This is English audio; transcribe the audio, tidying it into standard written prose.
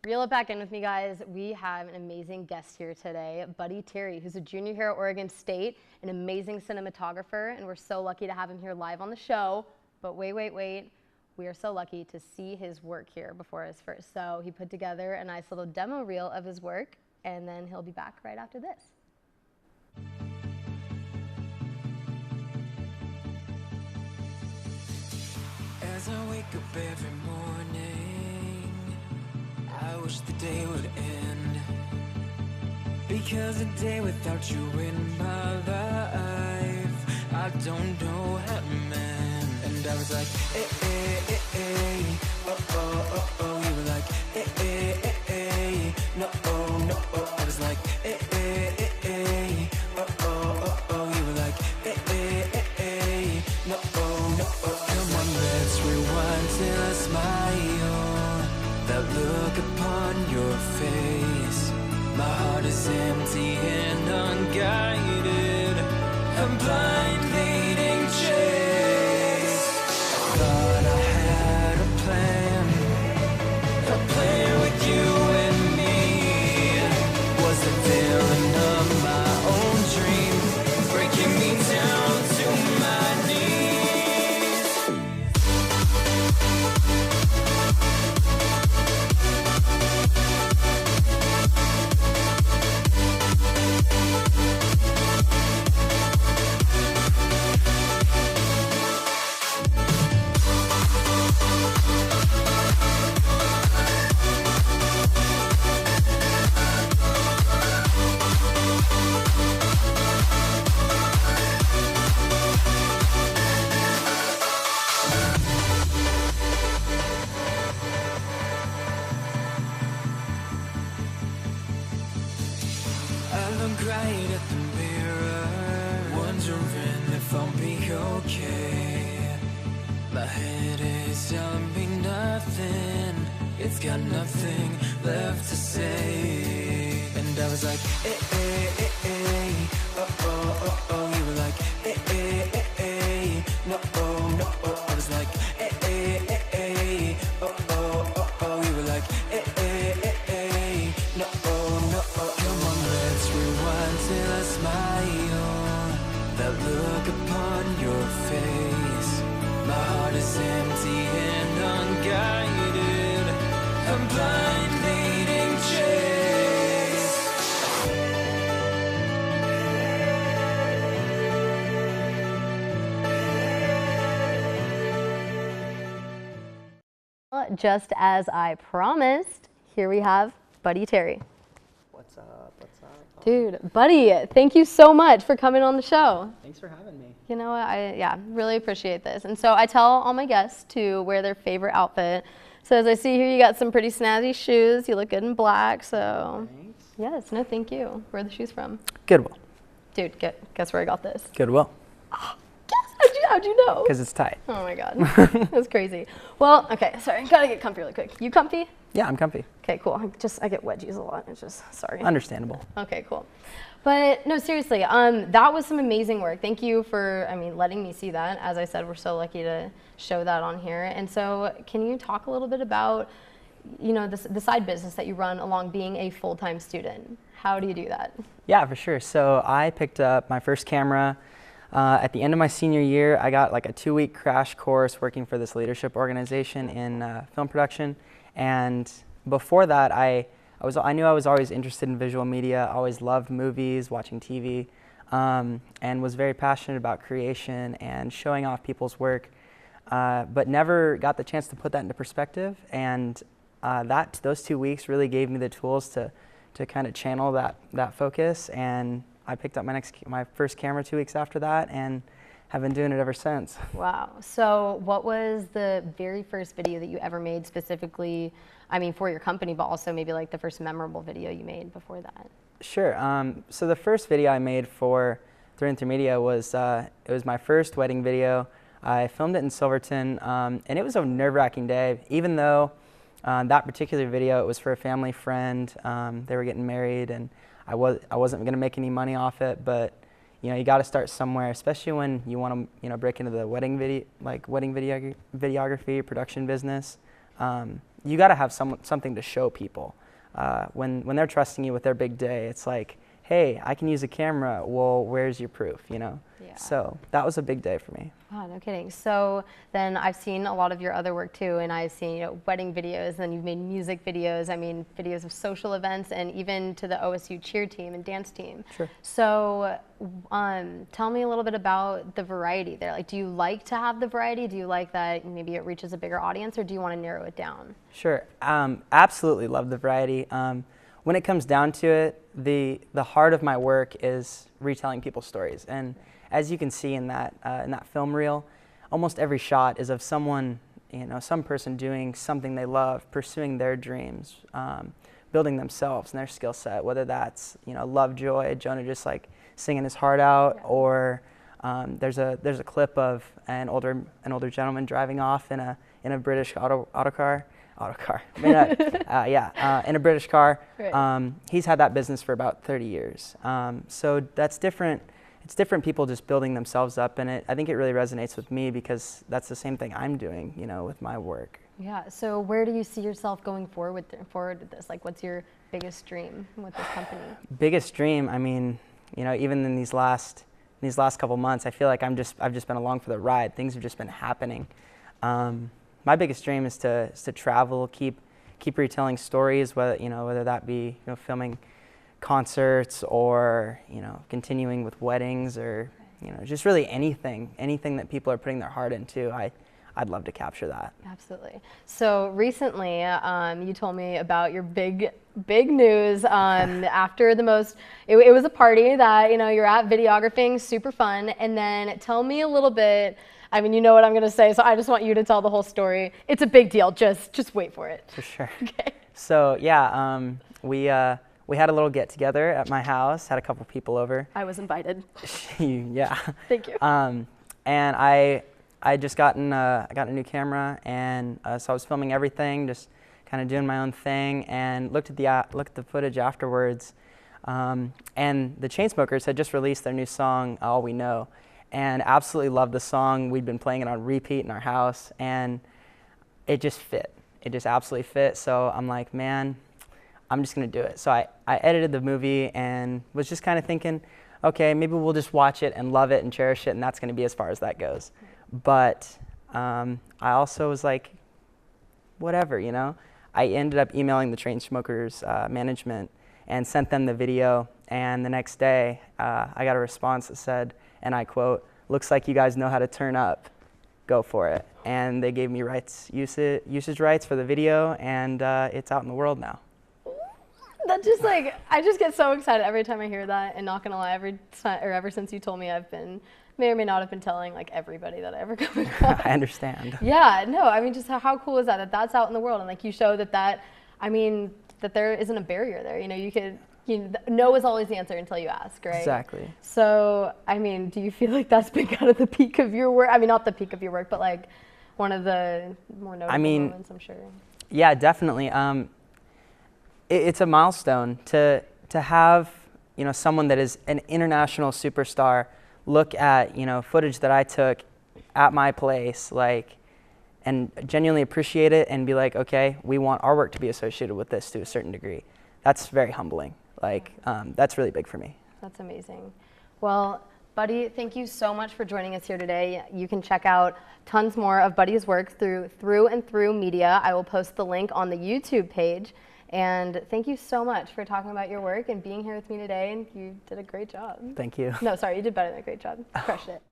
Reel it back in with me, guys. We have an amazing guest here today, Buddy Terry, who's a junior here at Oregon State, an amazing cinematographer, and we're so lucky to have him here live on the show. But wait. We are so lucky to see his work here before us first. So he put together a nice little demo reel of his work, and then he'll be back right after this. As I wake up every morning, I wish the day would end, because a day without you in my life, I don't know how to mend. And I was like, oh, you were like, no, I was like, oh, you were like, no, come on, let's rewind till I smile, that look upon your face. My heart is empty and unguided, a blind leading chase. Thought I had a plan with you and me. Was the villain of my own dream, breaking me down to my knees. I look right at the mirror, wondering if I'll be okay. My head is telling me nothing, it's got nothing left to say. And I was like, oh, you were like, no, I was like, oh, you were like, no, come on, let's rewind till I smile, that look upon your face. My heart is empty and unguided, a blind leading chase. Just as I promised, here we have Buddy Terry. What's up? Dude, Buddy, thank you so much for coming on the show. Thanks for having me. You know what, I really appreciate this. And so I tell all my guests to wear their favorite outfit. So as I see here, you got some pretty snazzy shoes. You look good in black, so. Thanks. Yes, no, thank you. Where are the shoes from? Goodwill. Dude, guess where I got this? Goodwill. How'd you know? Because it's tight. Oh my God, that's crazy. Well, okay, sorry, gotta get comfy really quick. You comfy? Yeah, I'm comfy. Okay, cool. I get wedgies a lot. It's just, sorry. Understandable. Okay, cool. But no, seriously, that was some amazing work. Thank you for, letting me see that. As I said, we're so lucky to show that on here. And so can you talk a little bit about, the side business that you run along being a full-time student? How do you do that? Yeah, for sure. So I picked up my first camera at the end of my senior year. I got like a 2-week crash course working for this leadership organization in film production. And before that, I knew I was always interested in visual media, always loved movies, watching TV, and was very passionate about creation and showing off people's work, but never got the chance to put that into perspective. And those 2 weeks really gave me the tools to kind of channel that focus. And I picked up my first camera 2 weeks after that, and have been doing it ever since. Wow. So what was the very first video that you ever made specifically, for your company, but also maybe like the first memorable video you made before that? Sure. So the first video I made for Through and Through Media was, it was my first wedding video. I filmed it in Silverton, and it was a nerve-wracking day, even though that particular video, it was for a family friend. They were getting married, and I wasn't going to make any money off it, but you got to start somewhere, especially when you want to break into the wedding videography, production business. you got to have something to show people. When they're trusting you with their big day, it's like, hey, I can use a camera. Well, where's your proof, you know? Yeah. So that was a big day for me. Wow, no kidding. So then I've seen a lot of your other work too, and I've seen, you know, wedding videos, and you've made music videos, I mean, videos of social events, and even to the OSU cheer team and dance team. Sure. So tell me a little bit about the variety there. Like, do you like to have the variety? Do you like that maybe it reaches a bigger audience, or do you want to narrow it down? Sure. Absolutely love the variety. When it comes down to it, the heart of my work is retelling people's stories. And as you can see in that film reel, almost every shot is of someone, you know, some person doing something they love, pursuing their dreams, building themselves and their skill set, whether that's, you know, Lovejoy, Jonah just like singing his heart out, or there's a clip of an older gentleman driving off in a British autocar. In a British car. Right. He's had that business for about 30 years. So that's different. It's different people just building themselves up in it. I think it really resonates with me because that's the same thing I'm doing, you know, with my work. Yeah. So where do you see yourself going forward with this? Like, what's your biggest dream with this company? Biggest dream, I mean, you know, even in these last couple months, I feel like I've just been along for the ride. Things have just been happening. My biggest dream is to travel, keep retelling stories, whether that be, you know, filming concerts, or, you know, continuing with weddings, or, you know, just really anything that people are putting their heart into. I'd love to capture that. Absolutely. So recently, you told me about your big news after it was a party that, you know, you're at videographing, super fun, and then tell me a little bit. I mean, you know what I'm going to say, so I just want you to tell the whole story. It's a big deal. Just wait for it. For sure. Okay. So yeah, we had a little get together at my house. Had a couple people over. I was invited. Yeah. Thank you. And I just got a new camera, and so I was filming everything, just kind of doing my own thing, and looked at the footage afterwards. And the Chainsmokers had just released their new song, All We Know. And absolutely loved the song. We'd been playing it on repeat in our house, and it just fit. It just absolutely fit. So I'm like, man, I'm just gonna do it. So I edited the movie and was just kind of thinking, okay, maybe we'll just watch it and love it and cherish it, and that's gonna be as far as that goes. But I also was like, whatever, you know? I ended up emailing the Chainsmokers management and sent them the video, and the next day I got a response that said, and I quote, "Looks like you guys know how to turn up. Go for it." And they gave me usage rights for the video, and it's out in the world now. That's just like, I just get so excited every time I hear that, and not gonna lie, ever since you told me, I've been, may or may not have been telling like everybody that I ever come across. I understand. Yeah, no, I mean, just how cool is that that's out in the world, and like you show that there isn't a barrier there. You know, no is always the answer until you ask, right? Exactly. So, I mean, do you feel like that's been kind of the peak of your work? I mean, not the peak of your work, but like one of the more notable moments, I'm sure. Yeah, definitely. It's a milestone to have, you know, someone that is an international superstar look at, you know, footage that I took at my place, like, and genuinely appreciate it and be like, okay, we want our work to be associated with this to a certain degree. That's very humbling. Like, that's really big for me. That's amazing. Well, Buddy, thank you so much for joining us here today. You can check out tons more of Buddy's work through and through media. I will post the link on the YouTube page. And thank you so much for talking about your work and being here with me today. And you did a great job. Thank you. No, sorry, you did better than a great job. You crushed it.